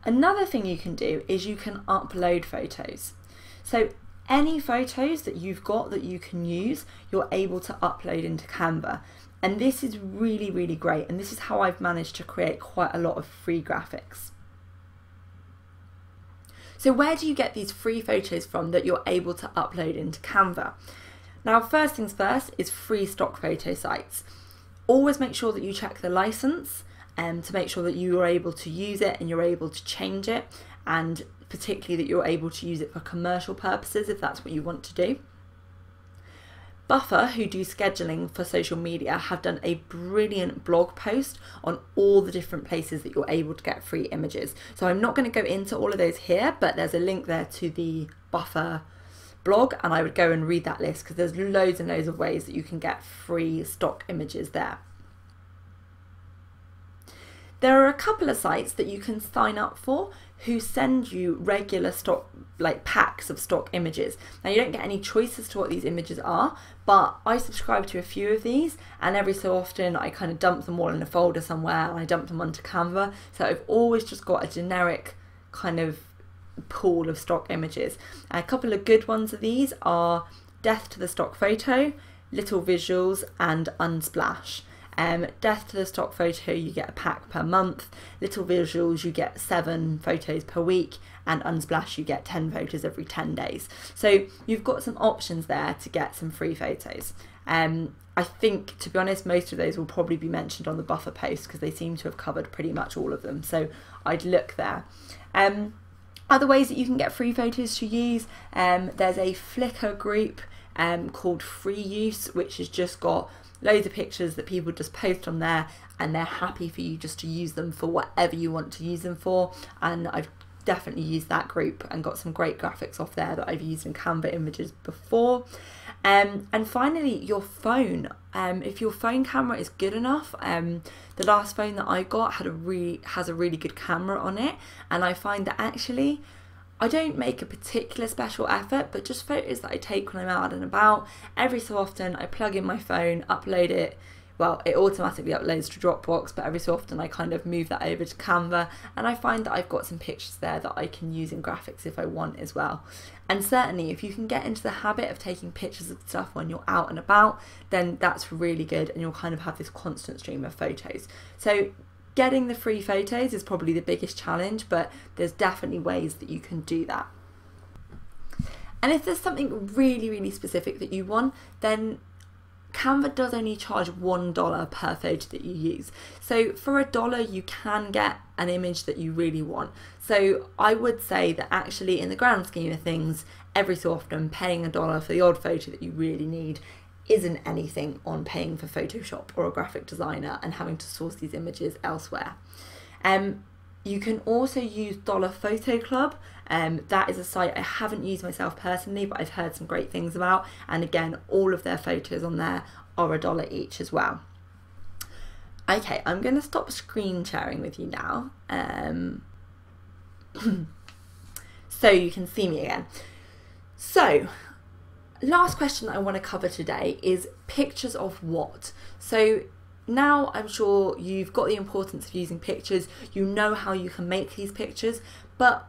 Another thing you can do is you can upload photos. So any photos that you've got that you can use, you're able to upload into Canva. And this is really, really great. And this is how I've managed to create quite a lot of free graphics. So where do you get these free photos from that you're able to upload into Canva? Now, first things first is free stock photo sites. Always make sure that you check the license to make sure that you are able to use it and you're able to change it, and particularly that you're able to use it for commercial purposes if that's what you want to do. Buffer, who do scheduling for social media, have done a brilliant blog post on all the different places that you're able to get free images. So I'm not going to go into all of those here, but there's a link there to the Buffer blog, and I would go and read that list because there's loads and loads of ways that you can get free stock images there. There are a couple of sites that you can sign up for who send you regular stock, like packs of stock images. Now you don't get any choice as to what these images are, but I subscribe to a few of these, and every so often I kind of dump them all in a folder somewhere and I dump them onto Canva. So I've always just got a generic kind of pool of stock images. A couple of good ones of these are Death to the Stock Photo, Little Visuals, and Unsplash. Death to the Stock Photo, you get a pack per month. Little Visuals, you get 7 photos per week, and Unsplash, you get 10 photos every 10 days. So you've got some options there to get some free photos. I think, to be honest, most of those will probably be mentioned on the Buffer post because they seem to have covered pretty much all of them. So I'd look there. Other ways that you can get free photos to use, there's a Flickr group called Free Use, which has just got loads of pictures that people just post on there, and they're happy for you just to use them for whatever you want to use them for. And I've definitely used that group and got some great graphics off there that I've used in Canva images before. And finally, your phone. If your phone camera is good enough, the last phone that I got has a really good camera on it, and I find that actually I don't make a particular special effort, but just photos that I take when I'm out and about. Every so often I plug in my phone, upload it. Well, it automatically uploads to Dropbox, but every so often I kind of move that over to Canva, and I find that I've got some pictures there that I can use in graphics if I want as well. And certainly if you can get into the habit of taking pictures of stuff when you're out and about, then that's really good, and you'll kind of have this constant stream of photos. So getting the free photos is probably the biggest challenge, but there's definitely ways that you can do that. And if there's something really, really specific that you want, then Canva does only charge $1 per photo that you use. So for $1 you can get an image that you really want. So I would say that actually in the grand scheme of things, every so often paying $1 for the odd photo that you really need isn't anything on paying for Photoshop or a graphic designer and having to source these images elsewhere. You can also use Dollar Photo Club. That is a site I haven't used myself personally, but I've heard some great things about. And again, all of their photos on there are $1 each as well. Okay, I'm going to stop screen sharing with you now, so you can see me again. So, last question that I want to cover today is pictures of what? So now I'm sure you've got the importance of using pictures, you know how you can make these pictures, but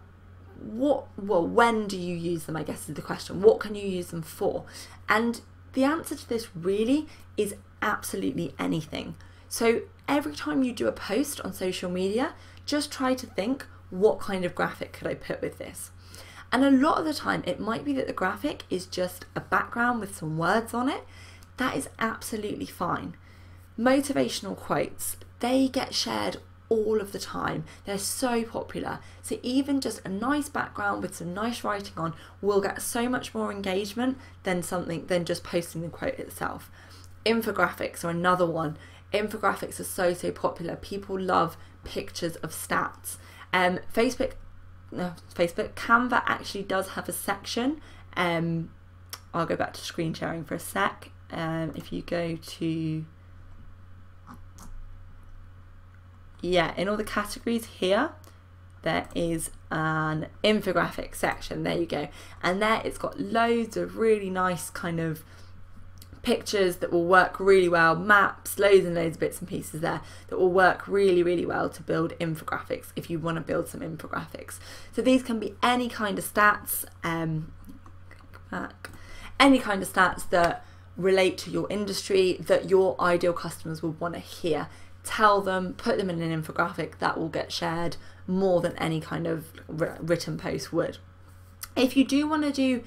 when do you use them, I guess is the question. What can you use them for? And the answer to this really is absolutely anything. So every time you do a post on social media, just try to think, what kind of graphic could I put with this? And a lot of the time it might be that the graphic is just a background with some words on it. That is absolutely fine. Motivational quotes, they get shared all of the time. They're so popular. So even just a nice background with some nice writing on will get so much more engagement than just posting the quote itself. Infographics are another one. Infographics are so popular. People love pictures of stats. Canva actually does have a section. I'll go back to screen sharing for a sec. If you go to, in all the categories here, there is an infographic section. There you go. And there it's got loads of really nice kind of pictures that will work really well, maps, loads and loads of bits and pieces there that will work really, really well to build infographics if you want to build some infographics. So these can be any kind of stats, any kind of stats that relate to your industry that your ideal customers would want to hear. Tell them, put them in an infographic that will get shared more than any kind of written post would. If you do want to do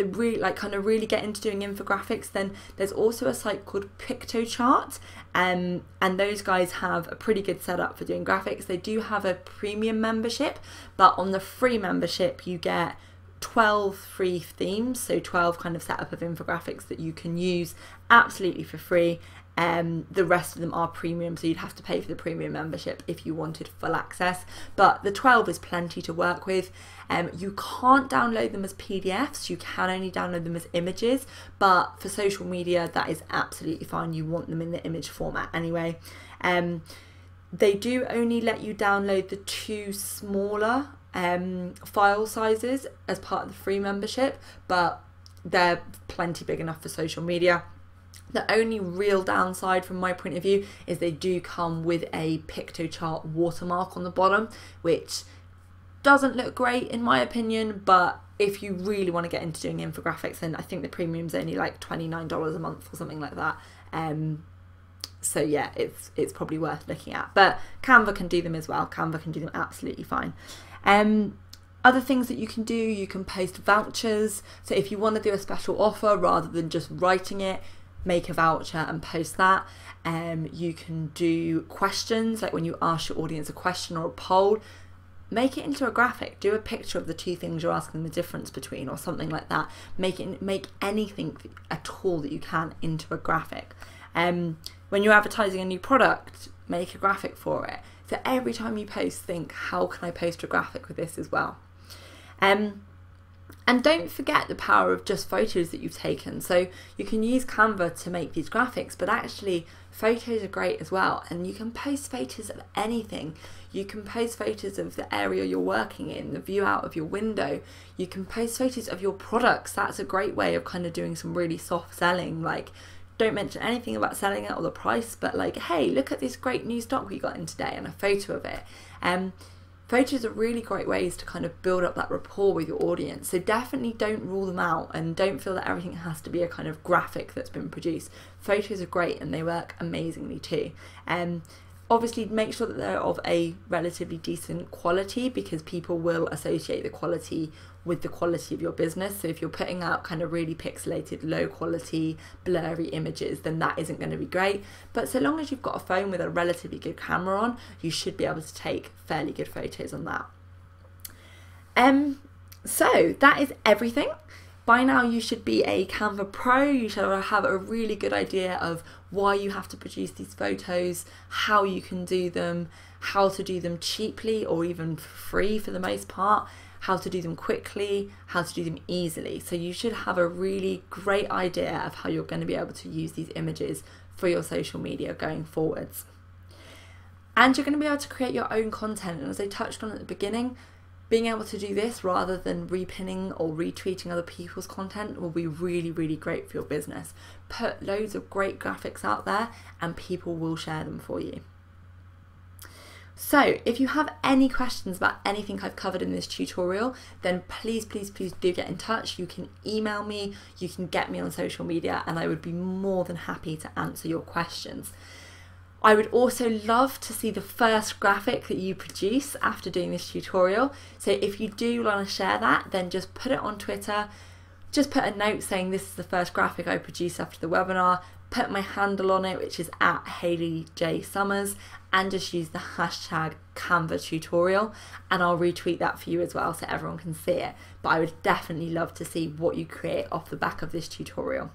really get into doing infographics, then there's also a site called Pictochart, and those guys have a pretty good setup for doing graphics. They do have a premium membership, but on the free membership you get 12 free themes, so 12 kind of setup of infographics that you can use absolutely for free. The rest of them are premium, so you'd have to pay for the premium membership if you wanted full access, but the 12 is plenty to work with. You can't download them as PDFs, you can only download them as images, but for social media that is absolutely fine. You want them in the image format anyway. They do only let you download the 2 smaller file sizes as part of the free membership, but they're plenty big enough for social media. The only real downside from my point of view is they do come with a Pictochart watermark on the bottom, which doesn't look great in my opinion, but if you really want to get into doing infographics, then I think the premium's only like $29 a month or something like that. So yeah, it's probably worth looking at, but Canva can do them as well. Canva can do them absolutely fine. Other things that you can do, you can post vouchers. So if you want to do a special offer rather than just writing it, make a voucher and post that. You can do questions, like when you ask your audience a question or a poll, make it into a graphic. Do a picture of the 2 things you're asking the difference between or something like that. Make anything at all that you can into a graphic. When you're advertising a new product, make a graphic for it. So every time you post, think, how can I post a graphic with this as well? And And don't forget the power of just photos that you've taken. So you can use Canva to make these graphics, but actually photos are great as well. And you can post photos of anything. You can post photos of the area you're working in, the view out of your window. You can post photos of your products. That's a great way of kind of doing some really soft selling. Like, don't mention anything about selling it or the price, but like, hey, look at this great new stock we got in today, and a photo of it. Photos are really great ways to kind of build up that rapport with your audience. So definitely don't rule them out, and don't feel that everything has to be a kind of graphic that's been produced. Photos are great and they work amazingly too. Obviously make sure that they're of a relatively decent quality, because people will associate the quality with the quality of your business. So if you're putting out kind of really pixelated, low quality, blurry images, then that isn't going to be great. But so long as you've got a phone with a relatively good camera on, you should be able to take fairly good photos on that. So that is everything. By now you should be a Canva pro. You should have a really good idea of why you have to produce these photos, how you can do them, how to do them cheaply or even free for the most part, how to do them quickly, how to do them easily. So you should have a really great idea of how you're going to be able to use these images for your social media going forwards. And you're going to be able to create your own content. And as I touched on at the beginning, being able to do this rather than repinning or retweeting other people's content will be really, really great for your business. Put loads of great graphics out there and people will share them for you. So if you have any questions about anything I've covered in this tutorial, then please, please, please do get in touch. You can email me, you can get me on social media, and I would be more than happy to answer your questions. I would also love to see the first graphic that you produce after doing this tutorial. So if you do want to share that, then just put it on Twitter. Just put a note saying this is the first graphic I produced after the webinar. Put my handle on it, which is @HayleyJSummers, and just use the hashtag Canva tutorial, and I'll retweet that for you as well so everyone can see it. But I would definitely love to see what you create off the back of this tutorial.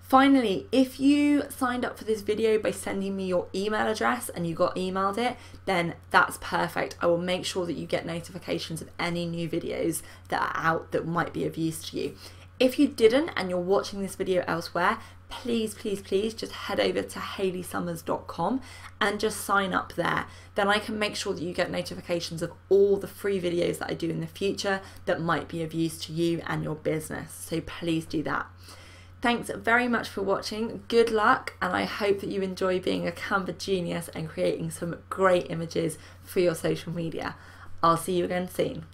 Finally, if you signed up for this video by sending me your email address and you got emailed it, then that's perfect. I will make sure that you get notifications of any new videos that are out that might be of use to you. If you didn't and you're watching this video elsewhere, please, please, please just head over to HayleySummers.com and just sign up there. Then I can make sure that you get notifications of all the free videos that I do in the future that might be of use to you and your business. So please do that. Thanks very much for watching. Good luck, and I hope that you enjoy being a Canva genius and creating some great images for your social media. I'll see you again soon.